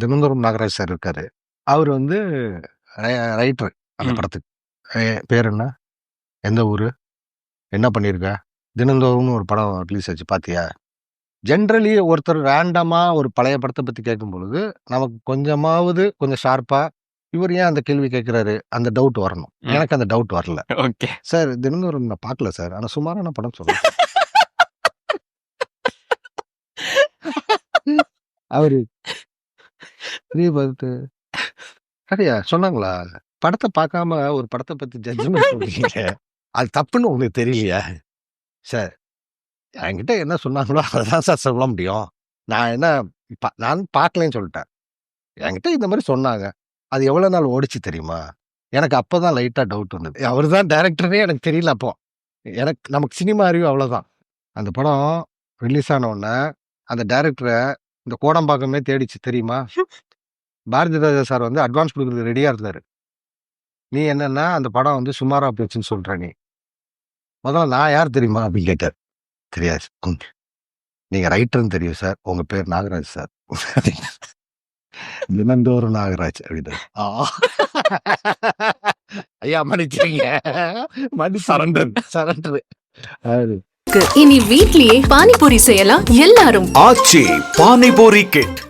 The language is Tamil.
தினந்தோறும் நாகராஜ் சார் இருக்காரு. அவரு வந்து ரைட்டர் அந்த ம். படத்துக்கு. பேர் என்ன? எந்த ஊரு? என்ன பண்ணியிருக்க? தினந்தோறும்னு ஒரு படம் ரிலீஸ் ஆச்சு பார்த்தியா? ஜென்ரலி ஒருத்தர் ரேண்டமா ஒரு பழைய படத்த பத்தி கேட்கும்பொழுது, நமக்கு கொஞ்சம் ஷார்ப்பா, இவர் ஏன் அந்த கேள்வி கேட்கிறாரு? அந்த டவுட் வரணும். ம். எனக்கு அந்த டவுட் வரல. ஓகே. சார் தினந்தோறும் நான் பார்க்கல சார். ஆனா சுமாரான படம் சொல்றேன். அவரு பார்த்துட்டு, "சரியா சொன்னாங்களா? படத்த பார்க்காம ஒரு படத்த பத்தி ஜட்ஜ்மென்ட் சொல்றீங்க. அது தப்புன்னு உங்களுக்கு தெரியலையா?" சார் என்கிட்ட என்ன சொன்னாங்களோ அததான் சார் சொல்ல முடியும். நான் என்ன நான் பார்க்கலன்னு சொல்லிட்டேன். என்கிட்ட இந்த மாரி சொன்னாங்க. அது எவ்வளோ நாள் ஓடிச்சு தெரியுமா? எனக்கு அப்பதான் லைட்டா டவுட் வந்தது. அவரு தான் டைரக்டர்னே எனக்கு தெரியல அப்போ. நமக்கு சினிமா அறிவு அவ்வளோதான். அந்த படம் ரிலீஸ் ஆன உடனே, அந்த டைரக்டர இந்த கோடம்பாக்கமே தேடிச்சு தெரியுமா? பாரதி ராஜா சார் வந்து அட்வான்ஸ் குடுக்குறதுக்கு ரெடியா இருந்தாரு. "நீ என்னன்னா அந்த படம் வந்து சுமாரா போச்சுன்னு சொல்ற நீ. முதல்ல நான் யார் தெரியுமா?" அப்படின்னு கேட்டாரு. "தெரியாது." "நீங்க ரைட்டர்ன்னு தெரியும் சார். உங்க பேர் நாகராஜ் சார்." தினந்தோறும் நாகராஜ் அப்படின்னாரு. ஐயா மன்னிச்சிருங்க. சரண்டர். இனி வீட்லயே பானிபூரி செய்யலாம் எல்லாரும். ஆச்சி பானிபூரி கிட்